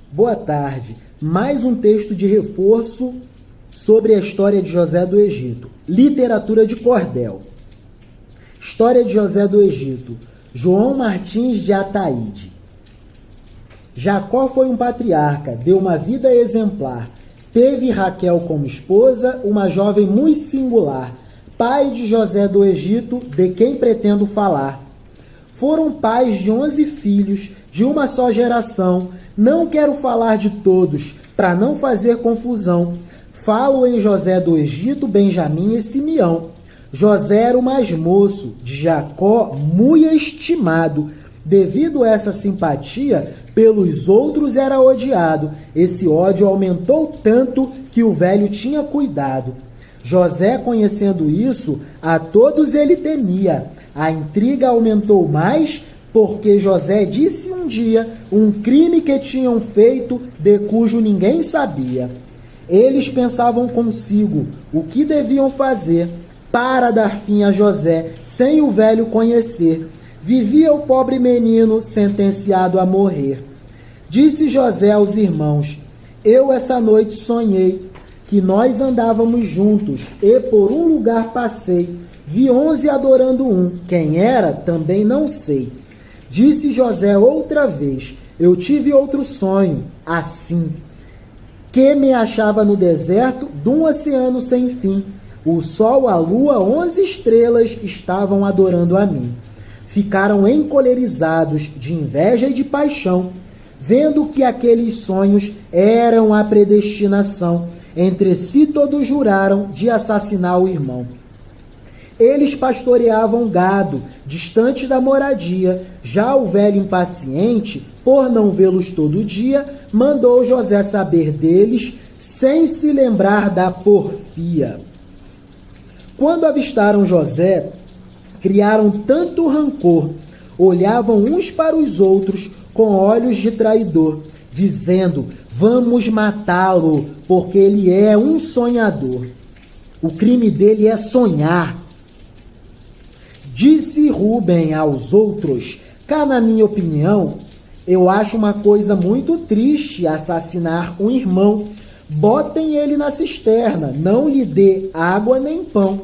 Boa tarde. Mais um texto de reforço sobre a história de José do Egito. Literatura de cordel. História de José do Egito. João Martins de Ataíde. Jacó foi um patriarca, deu uma vida exemplar. Teve Raquel como esposa, uma jovem muito singular. Pai de José do Egito, de quem pretendo falar. Foram pais de 11 filhos, de uma só geração. Não quero falar de todos, para não fazer confusão. Falo em José do Egito, Benjamim e Simeão. José era o mais moço, de Jacó muito estimado. Devido a essa simpatia, pelos outros era odiado. Esse ódio aumentou tanto que o velho tinha cuidado. José, conhecendo isso, a todos ele temia. A intriga aumentou mais, porque José disse um dia um crime que tinham feito, de cujo ninguém sabia. Eles pensavam consigo o que deviam fazer para dar fim a José, sem o velho conhecer. Vivia o pobre menino sentenciado a morrer. Disse José aos irmãos: eu essa noite sonhei que nós andávamos juntos, e por um lugar passei. Vi 11 adorando um. Quem era, também não sei. Disse José outra vez: eu tive outro sonho, assim, que me achava no deserto de um oceano sem fim. O sol, a lua, 11 estrelas estavam adorando a mim. Ficaram encolerizados de inveja e de paixão, vendo que aqueles sonhos eram a predestinação. Entre si todos juraram de assassinar o irmão. Eles pastoreavam gado, distante da moradia. Já o velho impaciente, por não vê-los todo dia, mandou José saber deles, sem se lembrar da porfia. Quando avistaram José, criaram tanto rancor, olhavam uns para os outros com olhos de traidor, dizendo: vamos matá-lo, porque ele é um sonhador. O crime dele é sonhar. Disse Rúben aos outros: cá na minha opinião, eu acho uma coisa muito triste assassinar um irmão. Botem ele na cisterna, não lhe dê água nem pão.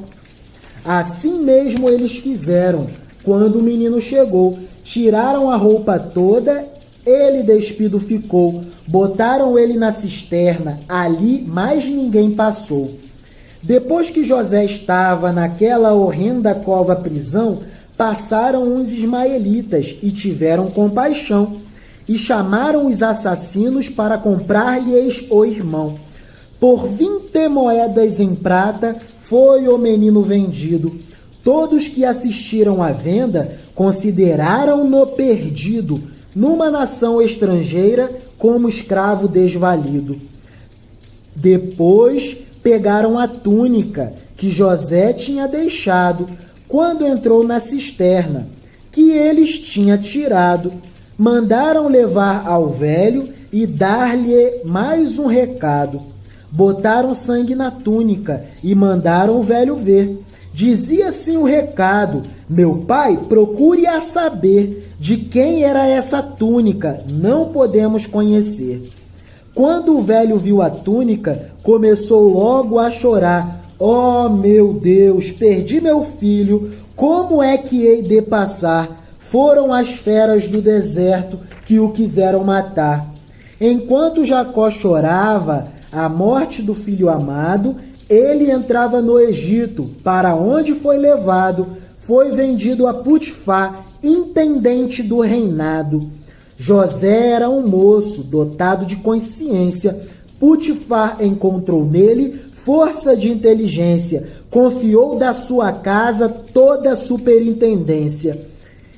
Assim mesmo eles fizeram. Quando o menino chegou, tiraram a roupa toda, ele despido ficou. Botaram ele na cisterna, ali mais ninguém passou. Depois que José estava naquela horrenda cova-prisão, passaram uns ismaelitas e tiveram compaixão, e chamaram os assassinos para comprar-lhes o irmão. Por 20 moedas em prata foi o menino vendido. Todos que assistiram à venda consideraram-no perdido, numa nação estrangeira, como escravo desvalido. Depois pegaram a túnica que José tinha deixado quando entrou na cisterna, que eles tinham tirado. Mandaram levar ao velho e dar-lhe mais um recado. Botaram sangue na túnica e mandaram o velho ver. Dizia assim o recado: meu pai, procure a saber de quem era essa túnica, não podemos conhecer. Quando o velho viu a túnica, começou logo a chorar. Oh, meu Deus, perdi meu filho, como é que hei de passar? Foram as feras do deserto que o quiseram matar. Enquanto Jacó chorava a morte do filho amado, ele entrava no Egito, para onde foi levado. Foi vendido a Putifar, intendente do reinado. José era um moço dotado de consciência. Putifar encontrou nele força de inteligência. Confiou da sua casa toda a superintendência.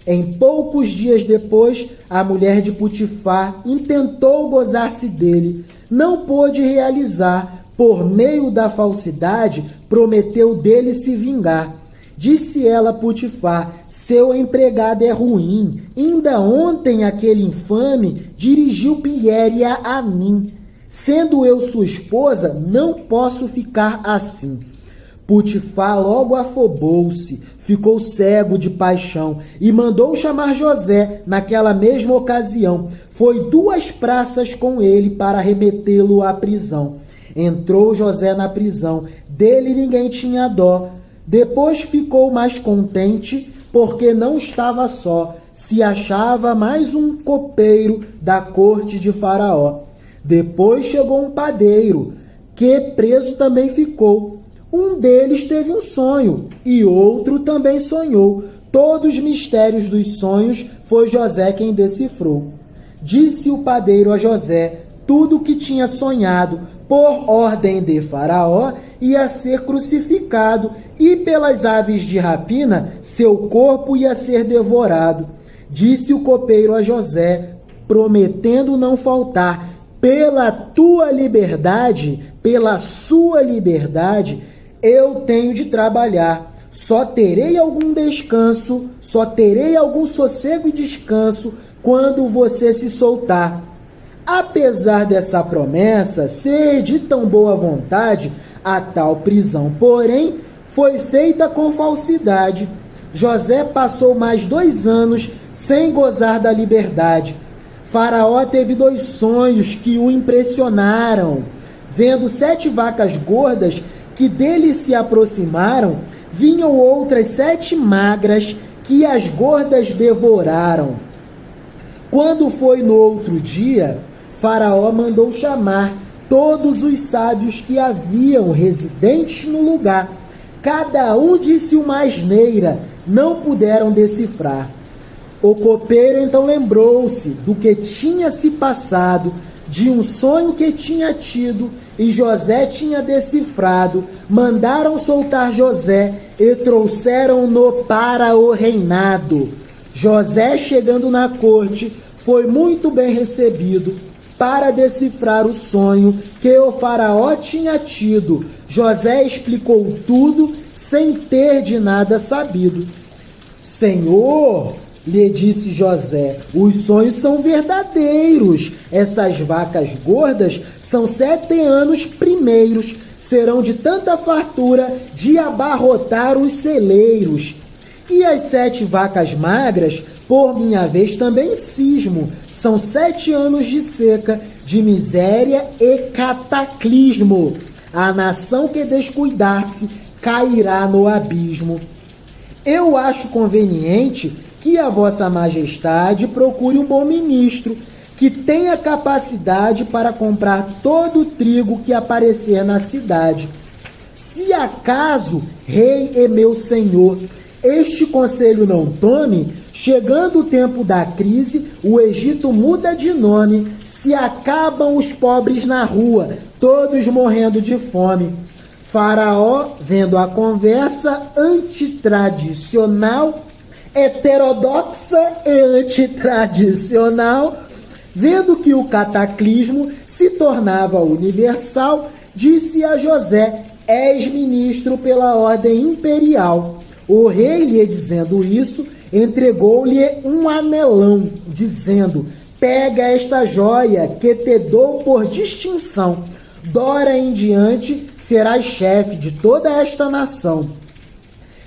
Em poucos dias depois, a mulher de Putifar intentou gozar-se dele. Não pôde realizar. Por meio da falsidade, prometeu dele se vingar. Disse ela a Putifar: seu empregado é ruim. Ainda ontem aquele infame dirigiu pilhéria a mim. Sendo eu sua esposa, não posso ficar assim. Potifar logo afobou-se, ficou cego de paixão e mandou chamar José naquela mesma ocasião. Foi 2 praças com ele para remetê-lo à prisão. Entrou José na prisão, dele ninguém tinha dó. Depois ficou mais contente, porque não estava só, se achava mais um copeiro da corte de Faraó. Depois chegou um padeiro, que preso também ficou. Um deles teve um sonho, e outro também sonhou. Todos os mistérios dos sonhos foi José quem decifrou. Disse o padeiro a José tudo o que tinha sonhado. Por ordem de Faraó, ia ser crucificado, e pelas aves de rapina, seu corpo ia ser devorado. Disse o copeiro a José, prometendo não faltar, pela tua liberdade, pela sua liberdade, eu tenho de trabalhar. Só terei algum descanso, só terei algum sossego e descanso quando você se soltar. Apesar dessa promessa ser de tão boa vontade, a tal prisão, porém, foi feita com falsidade. José passou mais 2 anos sem gozar da liberdade. Faraó teve 2 sonhos que o impressionaram. Vendo 7 vacas gordas que dele se aproximaram, vinham outras 7 magras que as gordas devoraram. Quando foi no outro dia, Faraó mandou chamar todos os sábios que haviam residentes no lugar. Cada um disse uma asneira, não puderam decifrar. O copeiro então lembrou-se do que tinha se passado, de um sonho que tinha tido, e José tinha decifrado. Mandaram soltar José e trouxeram-no para o reinado. José, chegando na corte, foi muito bem recebido para decifrar o sonho que o faraó tinha tido. José explicou tudo sem ter de nada sabido. Senhor, lhe disse José, os sonhos são verdadeiros. Essas vacas gordas são 7 anos primeiros. Serão de tanta fartura de abarrotar os celeiros. E as 7 vacas magras, por minha vez, também cismo. São 7 anos de seca, de miséria e cataclismo. A nação que descuidar-se cairá no abismo. Eu acho conveniente que a vossa majestade procure um bom ministro, que tenha capacidade para comprar todo o trigo que aparecer na cidade. Se acaso, rei e meu senhor, este conselho não tome, chegando o tempo da crise, o Egito muda de nome, se acabam os pobres na rua, todos morrendo de fome. Faraó, vendo a conversa antitradicional, heterodoxa e antitradicional, vendo que o cataclismo se tornava universal, disse a José, és ministro pela ordem imperial. O rei, lhe dizendo isso, entregou-lhe um anelão, dizendo, pega esta joia que te dou por distinção. Dora em diante serás chefe de toda esta nação.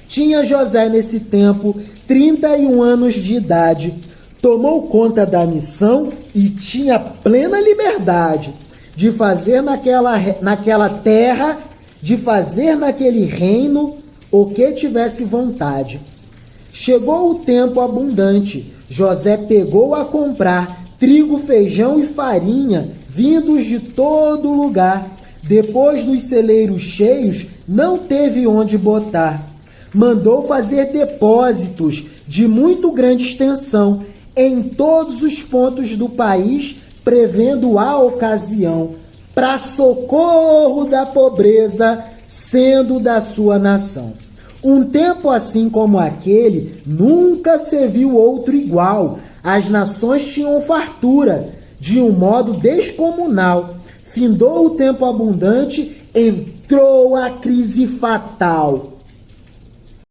Tinha José nesse tempo 31 anos de idade. Tomou conta da missão e tinha plena liberdade de fazer naquela terra, de fazer naquele reino o que tivesse vontade. Chegou o tempo abundante. José pegou a comprar trigo, feijão e farinha, vindos de todo lugar. Depois dos celeiros cheios, não teve onde botar. Mandou fazer depósitos de muito grande extensão em todos os pontos do país, prevendo a ocasião, para socorro da pobreza, sendo da sua nação. Um tempo assim como aquele, nunca se viu outro igual. As nações tinham fartura, de um modo descomunal. Findou o tempo abundante, entrou a crise fatal.